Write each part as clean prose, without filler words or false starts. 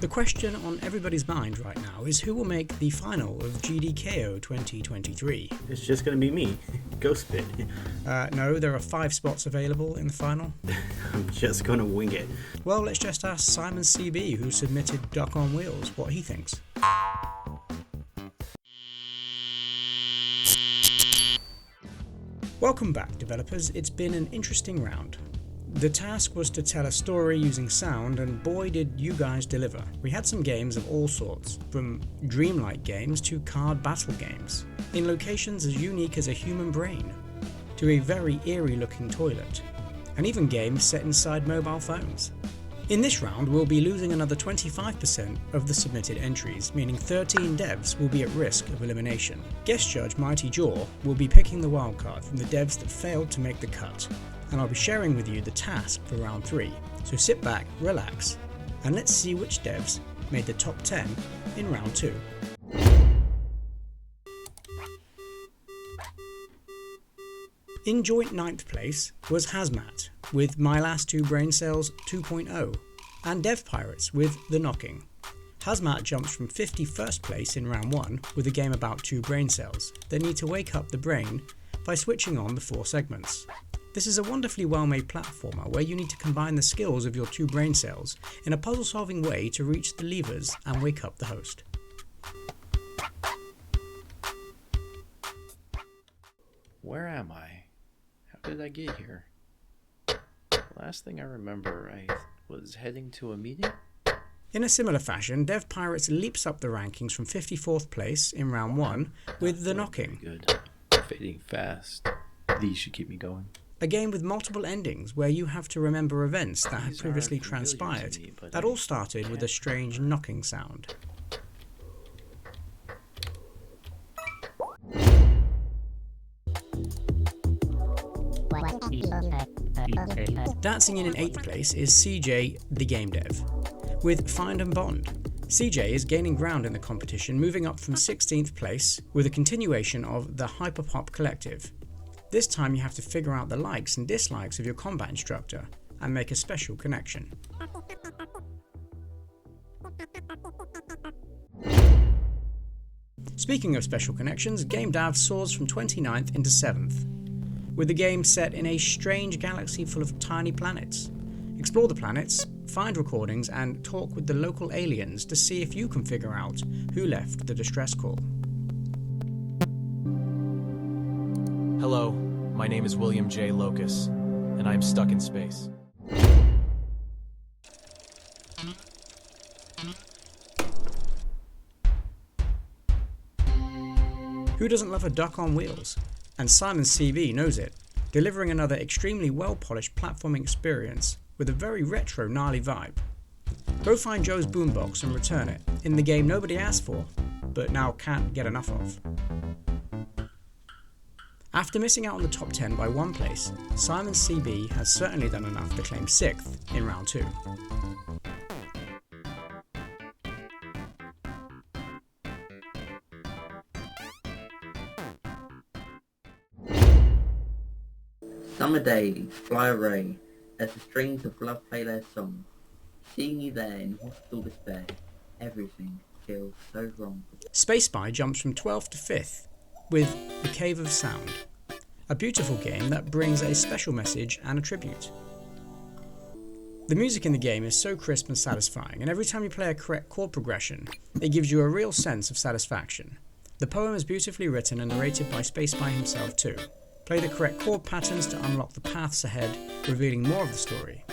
The question on everybody's mind right now is who will make the final of GDKO 2023? It's just going to be me, Ghostbit. No, there are 5 spots available in the final. I'm just going to wing it. Well, let's just ask Simon CB, who submitted Duck on Wheels, what he thinks. Welcome back, developers. It's been an interesting round. The task was to tell a story using sound, and boy did you guys deliver. We had some games of all sorts, from dreamlike games to card battle games, in locations as unique as a human brain, to a very eerie looking toilet, and even games set inside mobile phones. In this round, we'll be losing another 25% of the submitted entries, meaning 13 devs will be at risk of elimination. Guest judge Mighty Jaw will be picking the wildcard from the devs that failed to make the cut, and I'll be sharing with you the task for round 3. So sit back, relax, and let's see which devs made the top 10 in round 2. In joint 9th place was Hazmat with My Last 2 Brain Cells 2.0 and Dev Pirates with The Knocking. Hazmat jumps from 51st place in round 1 with a game about 2 brain cells that need to wake up the brain by switching on the 4 segments. This is a wonderfully well-made platformer where you need to combine the skills of your 2 brain cells in a puzzle-solving way to reach the levers and wake up the host. Where am I? How did I get here? Last thing I remember, I was heading to a meeting? In a similar fashion, Dev Pirates leaps up the rankings from 54th place in round 1 with The Knocking. Good. Fading fast. These should keep me going. A game with multiple endings where you have to remember events that had These previously are familiar to transpired me, but that all started with a strange knocking sound. Dancing in 8th place is CJ the Game Dev with Find and Bond. CJ is gaining ground in the competition, moving up from 16th place with a continuation of the Hyperpop Collective. This time you have to figure out the likes and dislikes of your combat instructor and make a special connection. Speaking of special connections, Game Dav soars from 29th into 7th, with the game set in a strange galaxy full of tiny planets. Explore the planets, find recordings, and talk with the local aliens to see if you can figure out who left the distress call. Hello, my name is William J. Locus, and I am stuck in space. Who doesn't love a duck on wheels? And Simon CB knows it, delivering another extremely well-polished platforming experience with a very retro gnarly vibe. Go find Joe's boombox and return it, in the game nobody asked for, but now can't get enough of. After missing out on the top 10 by 1 place, Simon CB has certainly done enough to claim 6th in round 2. Summer days fly away as the strings of love play their song. Seeing you there in hostile despair, everything feels so wrong. Space Spy jumps from 12th to 5th with The Cave of Sound, a beautiful game that brings a special message and a tribute. The music in the game is so crisp and satisfying, and every time you play a correct chord progression, it gives you a real sense of satisfaction. The poem is beautifully written and narrated by Space Spy himself too. Play the correct chord patterns to unlock the paths ahead, revealing more of the story.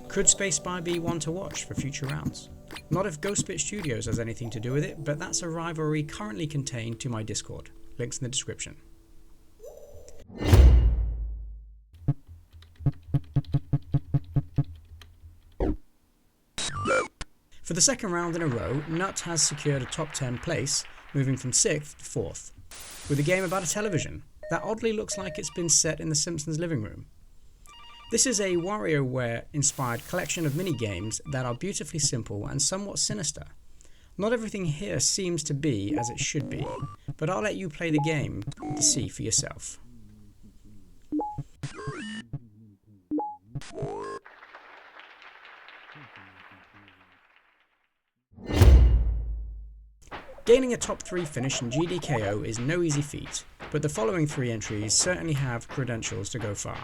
Could Space Spy be one to watch for future rounds? Not if Ghostbit Studios has anything to do with it, but that's a rivalry currently contained to my Discord. Links in the description. For the second round in a row, Nut has secured a top 10 place, moving from 6th to 4th, with a game about a television that oddly looks like it's been set in the Simpsons' living room. This is a WarioWare-inspired collection of mini-games that are beautifully simple and somewhat sinister. Not everything here seems to be as it should be, but I'll let you play the game to see for yourself. Gaining a top 3 finish in GDKO is no easy feat, but the following 3 entries certainly have credentials to go far.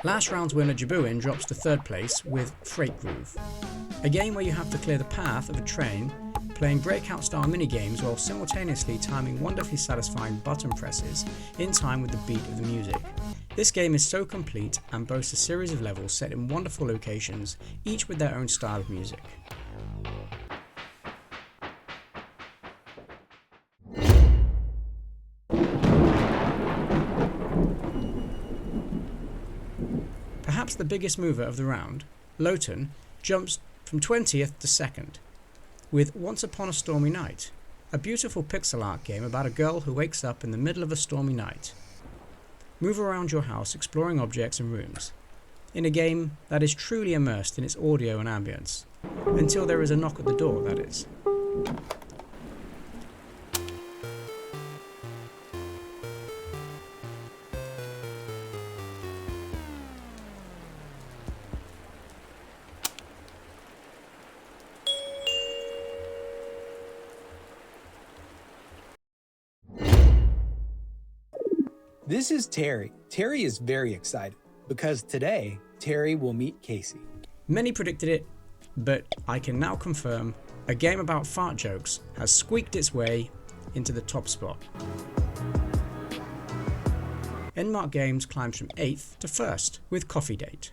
Last round's winner Jabuin drops to 3rd place with Freight Groove, a game where you have to clear the path of a train, playing breakout style minigames while simultaneously timing wonderfully satisfying button presses in time with the beat of the music. This game is so complete and boasts a series of levels set in wonderful locations, each with their own style of music. Perhaps the biggest mover of the round, Lowton, jumps from 20th to 2nd, with Once Upon a Stormy Night, a beautiful pixel art game about a girl who wakes up in the middle of a stormy night. Move around your house exploring objects and rooms, in a game that is truly immersed in its audio and ambience, until there is a knock at the door, that is. This is Terry. Terry is very excited because today Terry will meet Casey. Many predicted it, but I can now confirm a game about fart jokes has squeaked its way into the top spot. Enmark Games climbs from 8th to 1st with Coffee Date,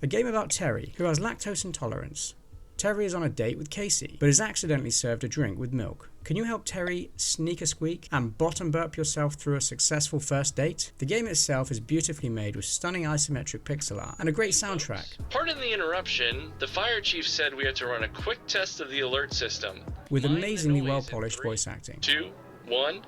a game about Terry, who has lactose intolerance. Terry is on a date with Casey, but has accidentally served a drink with milk. Can you help Terry sneak a squeak and bottom burp yourself through a successful first date? The game itself is beautifully made with stunning isometric pixel art and a great soundtrack. Pardon the interruption, the fire chief said we had to run a quick test of the alert system. With amazingly well-polished voice acting. 2, 1.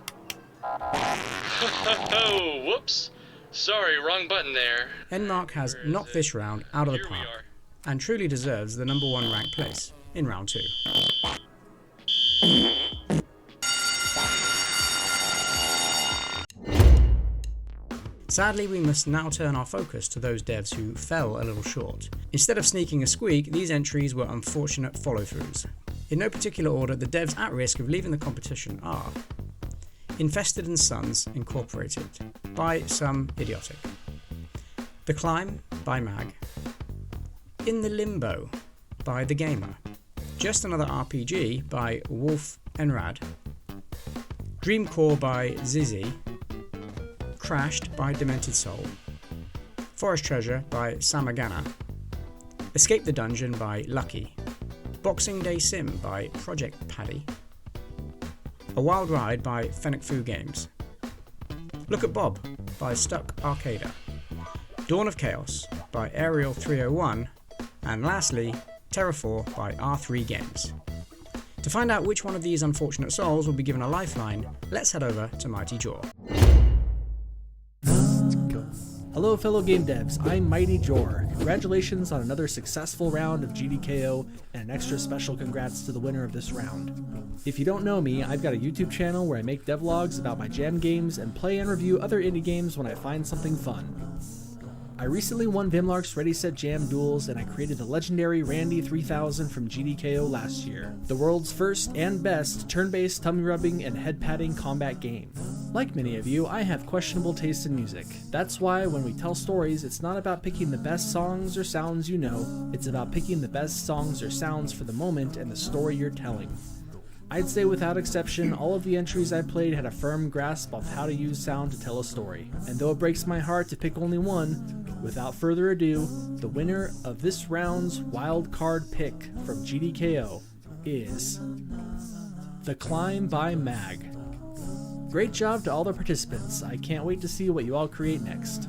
Oh, whoops. Sorry, wrong button there. Enmark has knocked this round out of the park, and truly deserves the number 1 ranked place in round 2. Sadly, we must now turn our focus to those devs who fell a little short. Instead of sneaking a squeak, these entries were unfortunate follow-throughs. In no particular order, the devs at risk of leaving the competition are Infested and Sons Incorporated by Some Idiotic, The Climb by Mag, In the Limbo by The Gamer, Just Another RPG by Wolf Enrad, Dreamcore by Zizi, Crashed by Demented Soul, Forest Treasure by Samagana, Escape the Dungeon by Lucky, Boxing Day Sim by Project Paddy, A Wild Ride by Fennec Fu Games, Look at Bob by Stuck Arcada, Dawn of Chaos by Aerial 301, and lastly, Terra 4 by R3 Games. To find out which one of these unfortunate souls will be given a lifeline, let's head over to Mighty Jaw. Hello fellow game devs, I'm Mighty Jor. Congratulations on another successful round of GDKO and an extra special congrats to the winner of this round. If you don't know me, I've got a YouTube channel where I make devlogs about my jam games and play and review other indie games when I find something fun. I recently won Vimlark's Ready Set Jam duels and I created the legendary Randy 3000 from GDKO last year, the world's first and best turn-based tummy rubbing and head patting combat game. Like many of you, I have questionable taste in music. That's why when we tell stories, it's not about picking the best songs or sounds you know, it's about picking the best songs or sounds for the moment and the story you're telling. I'd say without exception, all of the entries I played had a firm grasp of how to use sound to tell a story. And though it breaks my heart to pick only one, without further ado, the winner of this round's wildcard pick from GDKO is The Climb by Mag. Great job to all the participants. I can't wait to see what you all create next.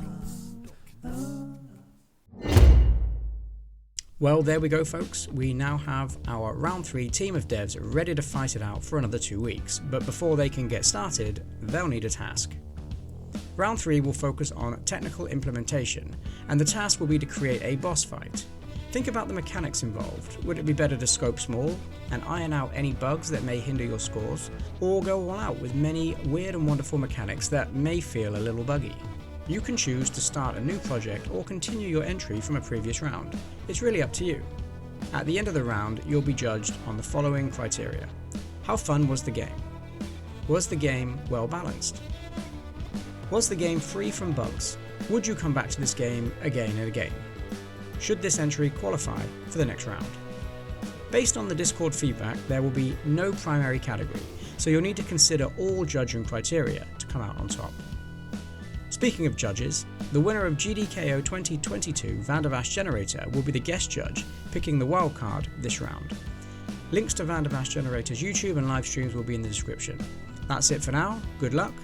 Well, there we go folks, we now have our round 3 team of devs ready to fight it out for another 2 weeks, but before they can get started, they'll need a task. Round 3 will focus on technical implementation, and the task will be to create a boss fight. Think about the mechanics involved. Would it be better to scope small and iron out any bugs that may hinder your scores, or go all out with many weird and wonderful mechanics that may feel a little buggy? You can choose to start a new project or continue your entry from a previous round. It's really up to you. At the end of the round, you'll be judged on the following criteria: How fun was the game? Was the game well balanced? Was the game free from bugs? Would you come back to this game again and again? Should this entry qualify for the next round? Based on the Discord feedback, there will be no primary category, so you'll need to consider all judging criteria to come out on top. Speaking of judges, the winner of GDKO 2022 Vandervas Generator will be the guest judge, picking the wildcard this round. Links to Vandervas Generator's YouTube and live streams will be in the description. That's it for now, good luck,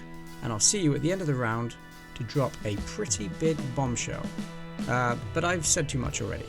and I'll see you at the end of the round to drop a pretty big bombshell. But I've said too much already.